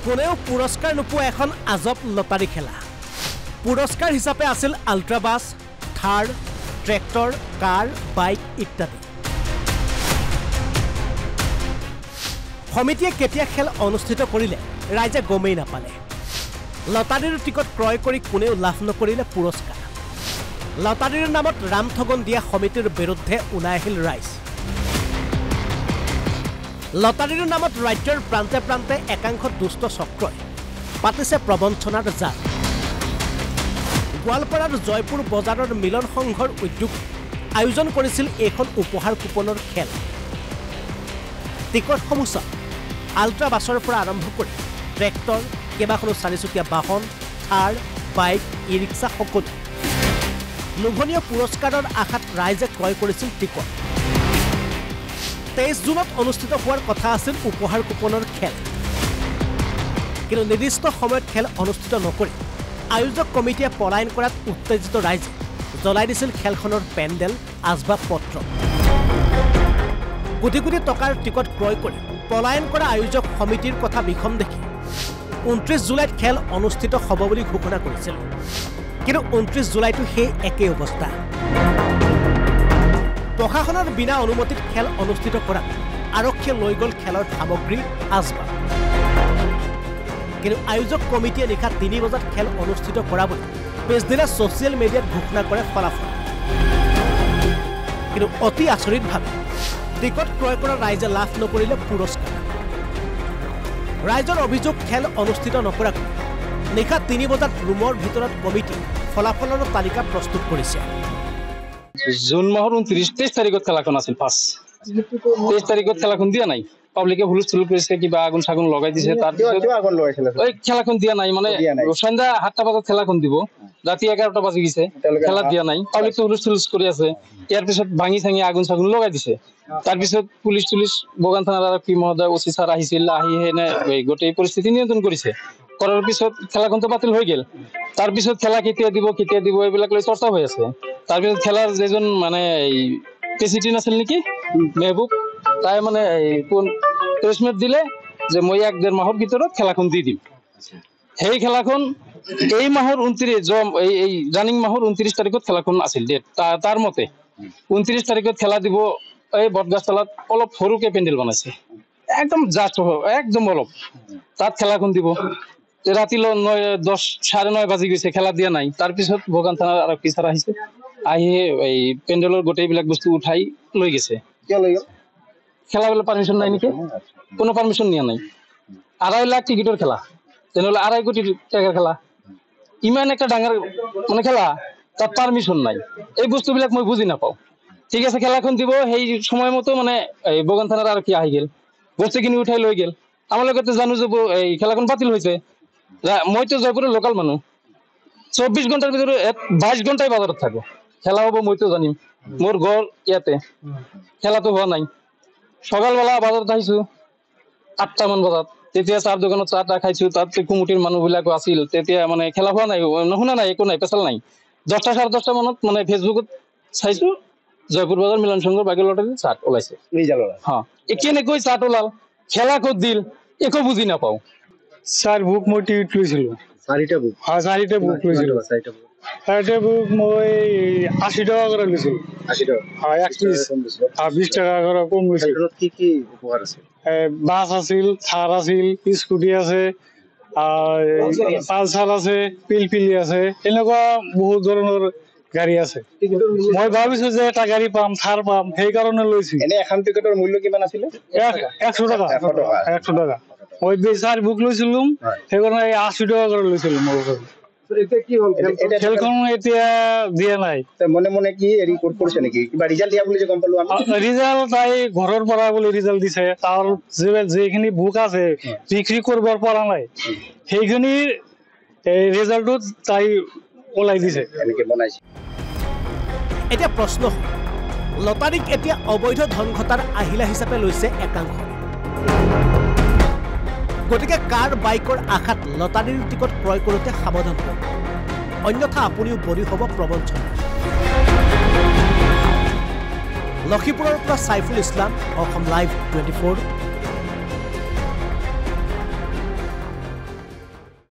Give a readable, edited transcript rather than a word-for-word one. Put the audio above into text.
কোনেও পুৰস্কাৰ নোপোৱা এখন আজব লটাৰী খেলা পুৰস্কাৰ হিচাপে আছিল আল্ট্ৰা বাছ থাৰ ট্ৰেক্টৰ কাৰ বাইক ইত্যাদি সমিতিয়ে কেতিয়া খেল অনুষ্ঠিত কৰিলে ৰাইজে গমেই নাপালে লটাৰীৰ টিকট ক্ৰয় কৰি কোনেও লাভ নকৰিলে পুৰস্কাৰ লটাৰীৰ নামত ৰামঠগন দিয়া সমিতিৰ বিৰুদ্ধে ওলাই আহিল ৰাইজ লটাৰীৰ নামত ৰাজ্যৰ প্ৰান্তে প্ৰান্তে একাংশ দুষ্ট চক্ৰই পাতিছে প্ৰবঞ্চনাৰ জাল গোৱালপাৰাৰ জয়পুৰ বজাৰৰ মিলন সংঘৰ উদ্যোগ আয়োজন কৰিছিল এখন উপহাৰ কুপনৰ খেল টিকট সমূহ আল্ট্ৰা বাছৰ পৰা আৰম্ভ কৰি ট্ৰেক্টৰ কেইবাখনো চাৰিচকীয়া বাহন থাৰ বাইক ই ৰিক্সা সকলো লোভনীয় পুৰস্কাৰৰ আশাত ৰাইজে ক্ৰয় কৰিছিল টিকট 23 জুনত অনুষ্ঠিত হোৱাৰ কথা আছিল উপহাৰ কুপনৰ খেল কিন্তু নিৰ্দিষ্ট সময়ত খেল অনুষ্ঠিত নকৰি আয়োজক কমিটিয়ে পলায়ন কৰাত উত্তেজিত ৰাইজে জ্বলাই দিছিল খেলখনৰ পেণ্ডেল আজবাব পত্ৰ কোটি কোটি টকাৰ টিকট ক্ৰয় কৰি পলায়ন কৰা আয়োজক সমিতিৰ কথা বিখম দেখি 29 জুলাইত খেল অনুষ্ঠিত হ'ব বুলি ঘোষণা কৰিছিল কিন্তু 29 জুলাইতো সেই একে অৱস্থা প্ৰশাসনৰ বিনা অনুমতিত খেল অনুষ্ঠিত কৰা আৰক্ষীয়ে লৈ গ'ল খেলৰ সামগ্ৰী আজবাব কিন্তু আয়োজক কমিটিয়ে নিশা 3 বজাত খেল অনুষ্ঠিত কৰা বুলি পিছদিনা ছ'চিয়েল মিডিয়াত ঘোষণা কৰে ফলাফল কিন্তু অতি আচৰিতভাৱে টিকট ক্ৰয় কৰা ৰাইজে লাভ নকৰিলে পুৰস্কাৰ ৰাইজৰ অভিযোগ খেল অনুষ্ঠিত নকৰাকৈ নিশা 3 বজাত ৰুমৰ ভিতৰত কমিটি ফলাফলৰ তালিকা প্ৰস্তুত কৰিছে জুন মাহৰ 23 তাৰিখত খেলাখন আছিল ফাৰ্ষ্ট 23 তাৰিখত খেলাখন দিয়া নাই পাব্লিকে হুলস্থুল কৰিছে কিবা আগুন সাগুন লগাই দিছে তাৰ ওই খেলাখন দিয়া নাই মানে সন্ধ্যা 7টা বজাত খেলাখন দিব ৰাতি 11টা বাজি গিছে খেলা দিয়া নাই পাব্লিক হুলস্থুল কৰি আছে ইয়াৰ পিছত ভাঙি ভাঙি আগুন সাগুন লগাই দিছে তাৰ পিছত পুলিশ বগান থানাৰ আৰক্ষী মহোদয় ওসি স্যাৰ আহিছিল আহি হেনে গোটেই পৰিস্থিতি নিয়ন্ত্ৰণ কৰিছে কৰাৰ পিছত খেলাখন তো বাতিল হৈ গেল তাৰ পিছত খেলা কেতিয়া দিব এইবিলাক লৈ চৰ্চা হৈ আছে তাৰ পিছত খেলাৰ যেজন মানে প্ৰেসিডেন্ট আছিল নেকি মেহবুব তাই মানে কোন প্ৰেছমেট দিলে যে মই 1.5 মাহৰ ভিতৰত খেলাখন দি দিম সেই খেলাখন এই মাহৰ 29 এই ৰানিং মাহৰ 29 তাৰিখত খেলাখন আছিল ডেট তাৰ মতে 29 তাৰিখত খেলা দিব এই বটগাছতলাত অলপ সৰুকে পেণ্ডেল বনাইছে একদম জাস্ট একদম অলপ তাত খেলাখন দিব ৰাতি 9:30 বাজি গৈছে খেলা দিয়া নাই তাৰ পিছত বগান থানাৰ আৰক্ষী স্যাৰ আহিছে আহি এই পেণ্ডেলৰ গোটেইবিলাক বস্তু উঠাই লৈ গৈছে কি লৈ গ'ল খেলা বলে পারমিশন নাই নাকি কোনো পারমিশন নিয়া নাই 2.5 লাখ টিকিটৰ খেলা তেনেহলে 2.5 কোটি টাকাৰ খেলা ইমান একটা ডাঙৰ মানে খেলা তাত পারমিশন নাই এই বস্তুবিলাক মই বুজি নাপাও ঠিক আছে খেলাখন দিব সেই সময় মতো মানে এই বগান থানাৰ আৰু কি আহি গেল বস্তুখিনি উঠাই লৈ গেল আমাৰ লগতে জানো যে এই খেলাখন বাতিল হৈছে মইতো জয়পুৰৰ লোকাল মানুহ 24 ঘণ্টাৰ ভিতৰত 22 ঘণ্টাই বাজাৰত থাকো খেলা হ'ব মইতো জানিম মোৰ ঘৰ ইয়াতে খেলাটো হোৱা নাই সকালবেলা বাজাৰত আহিছো 8টা মান বজাত তেতিয়া চাৰ দোকানত চাহটা খাইছো তাত কমিটিৰ মানুহবিলাকো আছিল তেতিয়া মানে খেলা হোৱা নাই নহুনা নাই একো নাই পেছাল নাই 10টা 10:30 মানত মানে ফেসবুকত চাইছো জয়পুৰ বজাৰ মিলন সংঘৰ বাগেল লটাৰী চাট ওলাইছে হ্যাঁ একেনে কই চাট ওলাল খেলা কত দিল একো বুজি নাপাও স্যার বুক মই টিকিট লৈছিল 4টা বুক হ্যাঁ 4টা বুক লৈছিল 4টা বুক মই 80 টাকা করে লৈছিল 80 টাকা হ্যাঁ 20 টাকা করে কম লৈছিল কি উপহার আছে বাস আছিল থার আছিল স্কুটি আছে আর পালসার আছে পিলপিলি আছে এনেকুৱা বহুত ধৰণৰ গাড়ী আছে মই ভাবিছো যে এটা গাড়ী পাম থাৰ পাম সেই কাৰণে লৈছো এনে এখন টিকেটৰ মূল্য কিমান আছিল 100 টাকা 100 টাকা মই বেচাৰ বুক লৈছিলুম সেইকাৰণে 80 টাকা কৰে লৈছিলুম মোৰ ওচৰত এতিয়া কি হ'ল খেলখন এতিয়া দিয়া নাই মনে মনে কি এৰি কৰিছে নেকি কিবা ৰিজাল্ট দিয়া বুলি যে গম পালো আমি ৰিজাল্ট তাই ঘৰৰ পৰা বুলি ৰিজাল্ট দিছে তাৰ যেখিনি বুক আছে বিক্ৰী কৰিবৰ পৰা নাই সেইখিনি ৰিজাল্টটো তাই ওলাই দিছে এনেকে বনাইছে এতিয়া প্ৰশ্ন লটাৰীক এতিয়া অবৈধ ধন ঘটাৰ আহিলা হিচাপে লৈছে একাংশ গতিকে কাৰ বাইকৰ আশাত লটাৰীৰ টিকট ক্ৰয় কৰোঁতে সাৱধান হ'ব অন্যথা আপুনিও বলি হ'ব প্ৰবঞ্চনা লখিমপুৰৰ পৰা সাইফুল ইছলাম অসম লাইভ 24